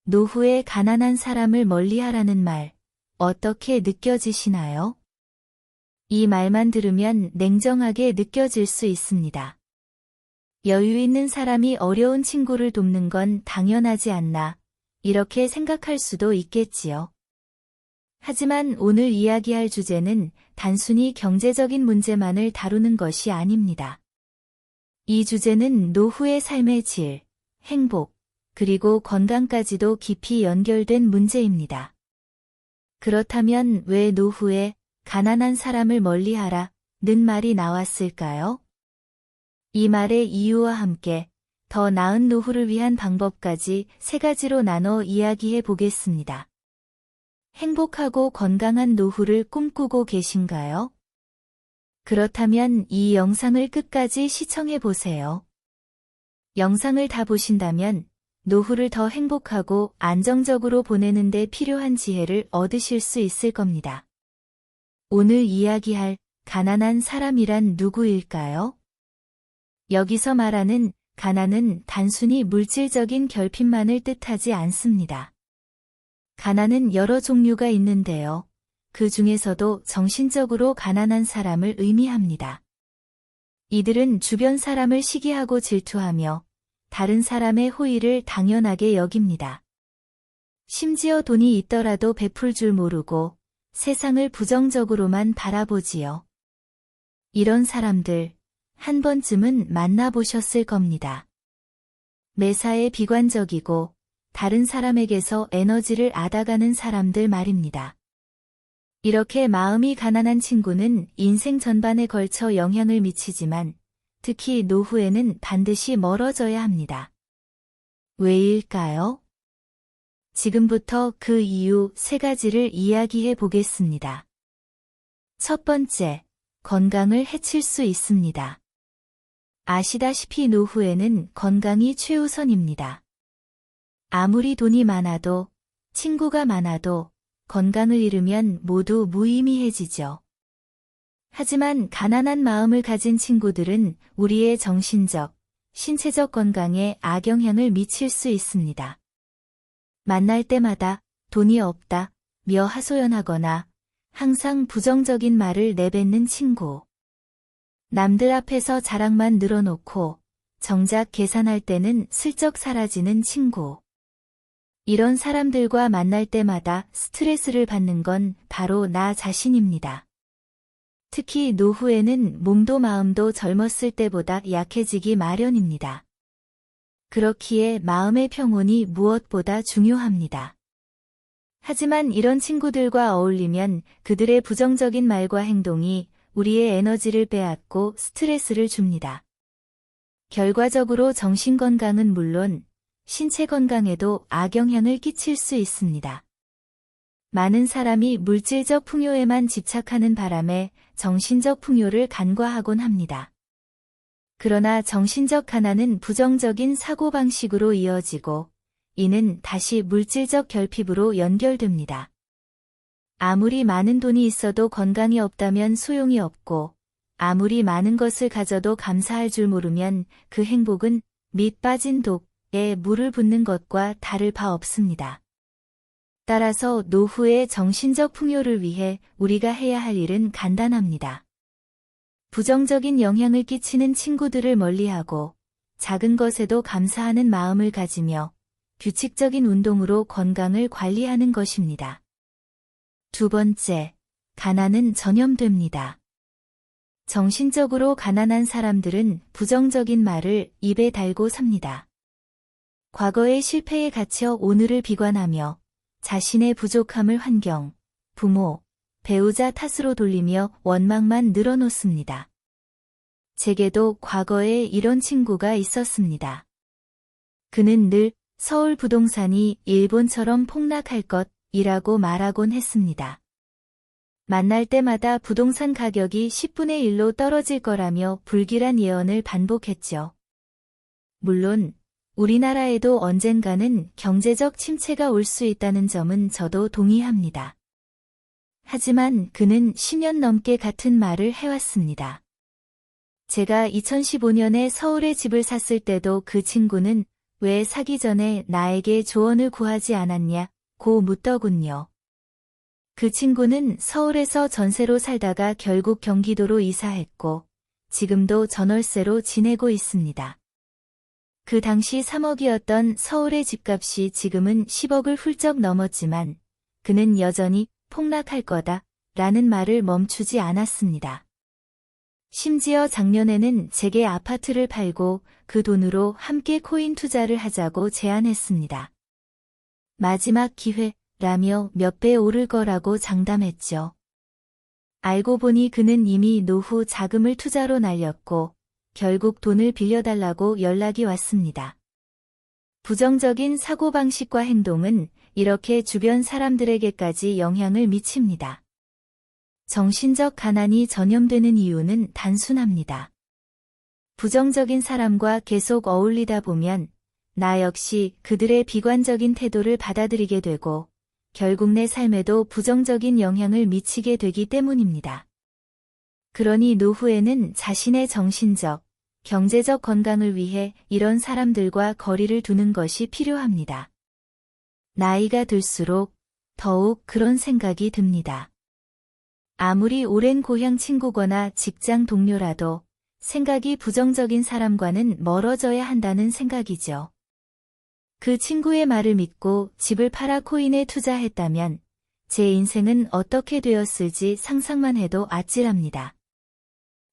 노후에 가난한 사람을 멀리하라는 말, 어떻게 느껴지시나요? 이 말만 들으면 냉정하게 느껴질 수 있습니다. 여유 있는 사람이 어려운 친구를 돕는 건 당연하지 않나, 이렇게 생각할 수도 있겠지요. 하지만 오늘 이야기할 주제는 단순히 경제적인 문제만을 다루는 것이 아닙니다. 이 주제는 노후의 삶의 질, 행복, 그리고 건강까지도 깊이 연결된 문제입니다. 그렇다면 왜 노후에 가난한 사람을 멀리하라는 말이 나왔을까요? 이 말의 이유와 함께 더 나은 노후를 위한 방법까지 3가지로 나눠 이야기해 보겠습니다. 행복하고 건강한 노후를 꿈꾸고 계신가요? 그렇다면 이 영상을 끝까지 시청해 보세요. 영상을 다 보신다면 노후를 더 행복하고 안정적으로 보내는 데 필요한 지혜를 얻으실 수 있을 겁니다. 오늘 이야기할 가난한 사람이란 누구일까요? 여기서 말하는 가난은 단순히 물질적인 결핍만을 뜻하지 않습니다. 가난은 여러 종류가 있는데요. 그 중에서도 정신적으로 가난한 사람을 의미합니다. 이들은 주변 사람을 시기하고 질투하며 다른 사람의 호의를 당연하게 여깁니다. 심지어 돈이 있더라도 베풀 줄 모르고 세상을 부정적으로만 바라보지요. 이런 사람들 한 번쯤은 만나보셨을 겁니다. 매사에 비관적이고 다른 사람에게서 에너지를 앗아가는 사람들 말입니다. 이렇게 마음이 가난한 친구는 인생 전반에 걸쳐 영향을 미치지만 특히 노후에는 반드시 멀어져야 합니다. 왜일까요? 지금부터 그 이유 3가지를 이야기해 보겠습니다. 첫 번째, 건강을 해칠 수 있습니다. 아시다시피 노후에는 건강이 최우선입니다. 아무리 돈이 많아도, 친구가 많아도 건강을 잃으면 모두 무의미해지죠. 하지만 가난한 마음을 가진 친구들은 우리의 정신적, 신체적 건강에 악영향을 미칠 수 있습니다. 만날 때마다 돈이 없다, 며 하소연하거나 항상 부정적인 말을 내뱉는 친구. 남들 앞에서 자랑만 늘어놓고 정작 계산할 때는 슬쩍 사라지는 친구. 이런 사람들과 만날 때마다 스트레스를 받는 건 바로 나 자신입니다. 특히 노후에는 몸도 마음도 젊었을 때보다 약해지기 마련입니다. 그렇기에 마음의 평온이 무엇보다 중요합니다. 하지만 이런 친구들과 어울리면 그들의 부정적인 말과 행동이 우리의 에너지를 빼앗고 스트레스를 줍니다. 결과적으로 정신건강은 물론 신체 건강에도 악영향을 끼칠 수 있습니다. 많은 사람이 물질적 풍요에만 집착하는 바람에 정신적 풍요를 간과하곤 합니다. 그러나 정신적 가난은 부정적인 사고방식으로 이어지고 이는 다시 물질적 결핍으로 연결됩니다. 아무리 많은 돈이 있어도 건강이 없다면 소용이 없고 아무리 많은 것을 가져도 감사할 줄 모르면 그 행복은 밑 빠진 독에 물을 붓는 것과 다를 바 없습니다. 따라서 노후의 정신적 풍요를 위해 우리가 해야 할 일은 간단합니다. 부정적인 영향을 끼치는 친구들을 멀리하고 작은 것에도 감사하는 마음을 가지며 규칙적인 운동으로 건강을 관리하는 것입니다. 두 번째, 가난은 전염됩니다. 정신적으로 가난한 사람들은 부정적인 말을 입에 달고 삽니다. 과거의 실패에 갇혀 오늘을 비관하며 자신의 부족함을 환경, 부모, 배우자 탓으로 돌리며 원망만 늘어놓습니다. 제게도 과거에 이런 친구가 있었습니다. 그는 늘 서울 부동산이 일본처럼 폭락할 것이라고 말하곤 했습니다. 만날 때마다 부동산 가격이 10분의 1로 떨어질 거라며 불길한 예언을 반복했죠. 물론 우리나라에도 언젠가는 경제적 침체가 올 수 있다는 점은 저도 동의합니다. 하지만 그는 10년 넘게 같은 말을 해왔습니다. 제가 2015년에 서울에 집을 샀을 때도 그 친구는 왜 사기 전에 나에게 조언을 구하지 않았냐? 고 묻더군요. 그 친구는 서울에서 전세로 살다가 결국 경기도로 이사했고 지금도 전월세로 지내고 있습니다. 그 당시 3억이었던 서울의 집값이 지금은 10억을 훌쩍 넘었지만 그는 여전히 폭락할 거다 라는 말을 멈추지 않았습니다. 심지어 작년에는 제게 아파트를 팔고 그 돈으로 함께 코인 투자를 하자고 제안했습니다. 마지막 기회라며 몇 배 오를 거라고 장담했죠. 알고 보니 그는 이미 노후 자금을 투자로 날렸고 결국 돈을 빌려달라고 연락이 왔습니다. 부정적인 사고방식과 행동은 이렇게 주변 사람들에게까지 영향을 미칩니다. 정신적 가난이 전염되는 이유는 단순합니다. 부정적인 사람과 계속 어울리다 보면 나 역시 그들의 비관적인 태도를 받아들이게 되고 결국 내 삶에도 부정적인 영향을 미치게 되기 때문입니다. 그러니 노후에는 자신의 정신적, 경제적 건강을 위해 이런 사람들과 거리를 두는 것이 필요합니다. 나이가 들수록 더욱 그런 생각이 듭니다. 아무리 오랜 고향 친구거나 직장 동료라도 생각이 부정적인 사람과는 멀어져야 한다는 생각이죠. 그 친구의 말을 믿고 집을 팔아 코인에 투자했다면 제 인생은 어떻게 되었을지 상상만 해도 아찔합니다.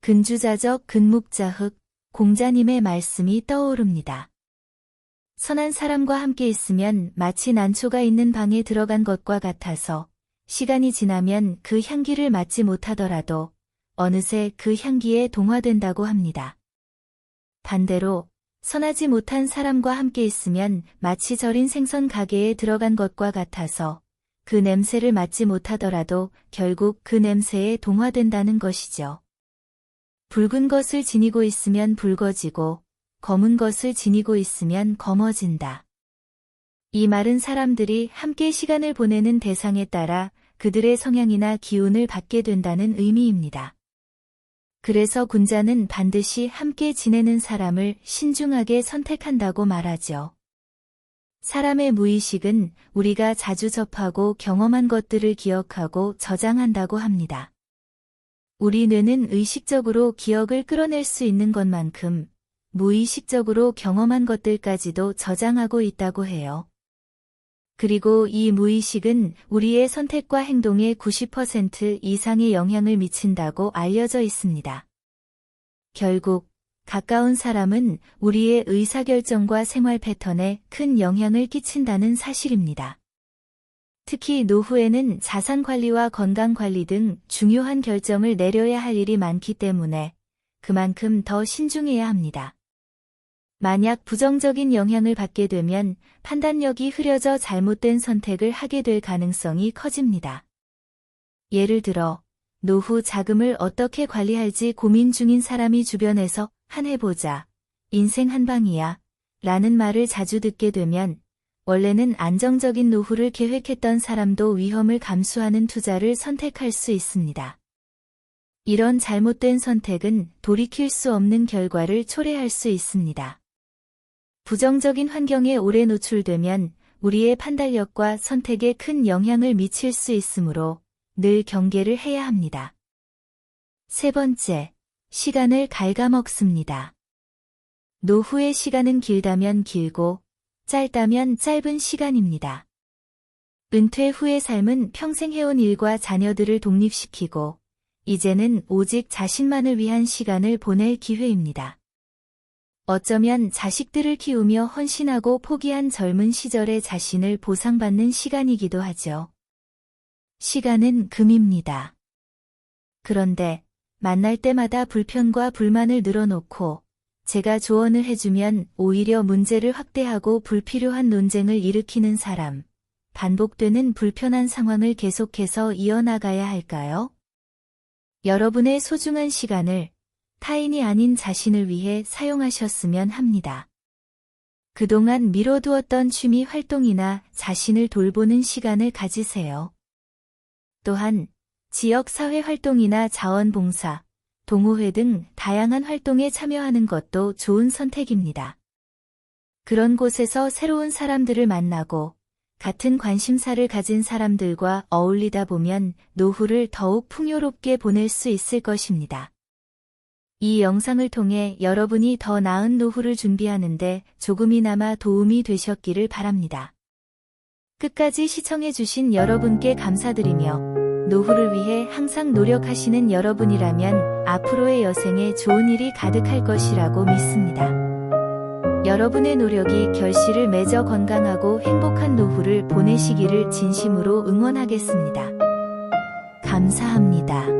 근주자적 근묵자흑 공자님의 말씀이 떠오릅니다. 선한 사람과 함께 있으면 마치 난초가 있는 방에 들어간 것과 같아서 시간이 지나면 그 향기를 맡지 못하더라도 어느새 그 향기에 동화된다고 합니다. 반대로 선하지 못한 사람과 함께 있으면 마치 절인 생선 가게에 들어간 것과 같아서 그 냄새를 맡지 못하더라도 결국 그 냄새에 동화된다는 것이죠. 붉은 것을 지니고 있으면 붉어지고 검은 것을 지니고 있으면 검어진다. 이 말은 사람들이 함께 시간을 보내는 대상에 따라 그들의 성향이나 기운을 받게 된다는 의미입니다. 그래서 군자는 반드시 함께 지내는 사람을 신중하게 선택한다고 말하죠. 사람의 무의식은 우리가 자주 접하고 경험한 것들을 기억하고 저장한다고 합니다. 우리 뇌는 의식적으로 기억을 끌어낼 수 있는 것만큼 무의식적으로 경험한 것들까지도 저장하고 있다고 해요. 그리고 이 무의식은 우리의 선택과 행동에 90% 이상의 영향을 미친다고 알려져 있습니다. 결국 가까운 사람은 우리의 의사결정과 생활 패턴에 큰 영향을 끼친다는 사실입니다. 특히 노후에는 자산 관리와 건강 관리 등 중요한 결정을 내려야 할 일이 많기 때문에 그만큼 더 신중해야 합니다. 만약 부정적인 영향을 받게 되면 판단력이 흐려져 잘못된 선택을 하게 될 가능성이 커집니다. 예를 들어 노후 자금을 어떻게 관리할지 고민 중인 사람이 주변에서 한 해보자, 인생 한방이야 라는 말을 자주 듣게 되면 원래는 안정적인 노후를 계획했던 사람도 위험을 감수하는 투자를 선택할 수 있습니다. 이런 잘못된 선택은 돌이킬 수 없는 결과를 초래할 수 있습니다. 부정적인 환경에 오래 노출되면 우리의 판단력과 선택에 큰 영향을 미칠 수 있으므로 늘 경계를 해야 합니다. 세 번째, 시간을 갉아먹습니다. 노후의 시간은 길다면 길고 짧다면 짧은 시간입니다. 은퇴 후의 삶은 평생 해온 일과 자녀들을 독립시키고 이제는 오직 자신만을 위한 시간을 보낼 기회입니다. 어쩌면 자식들을 키우며 헌신하고 포기한 젊은 시절의 자신을 보상받는 시간이기도 하죠. 시간은 금입니다. 그런데 만날 때마다 불편과 불만을 늘어놓고 제가 조언을 해주면 오히려 문제를 확대하고 불필요한 논쟁을 일으키는 사람, 반복되는 불편한 상황을 계속해서 이어나가야 할까요? 여러분의 소중한 시간을 타인이 아닌 자신을 위해 사용하셨으면 합니다. 그동안 미뤄두었던 취미 활동이나 자신을 돌보는 시간을 가지세요. 또한 지역 사회 활동이나 자원봉사, 동호회 등 다양한 활동에 참여하는 것도 좋은 선택입니다. 그런 곳에서 새로운 사람들을 만나고 같은 관심사를 가진 사람들과 어울리다 보면 노후를 더욱 풍요롭게 보낼 수 있을 것입니다. 이 영상을 통해 여러분이 더 나은 노후를 준비하는데 조금이나마 도움이 되셨기를 바랍니다. 끝까지 시청해주신 여러분께 감사드리며 노후를 위해 항상 노력하시는 여러분이라면 앞으로의 여생에 좋은 일이 가득할 것이라고 믿습니다. 여러분의 노력이 결실을 맺어 건강하고 행복한 노후를 보내시기를 진심으로 응원하겠습니다. 감사합니다.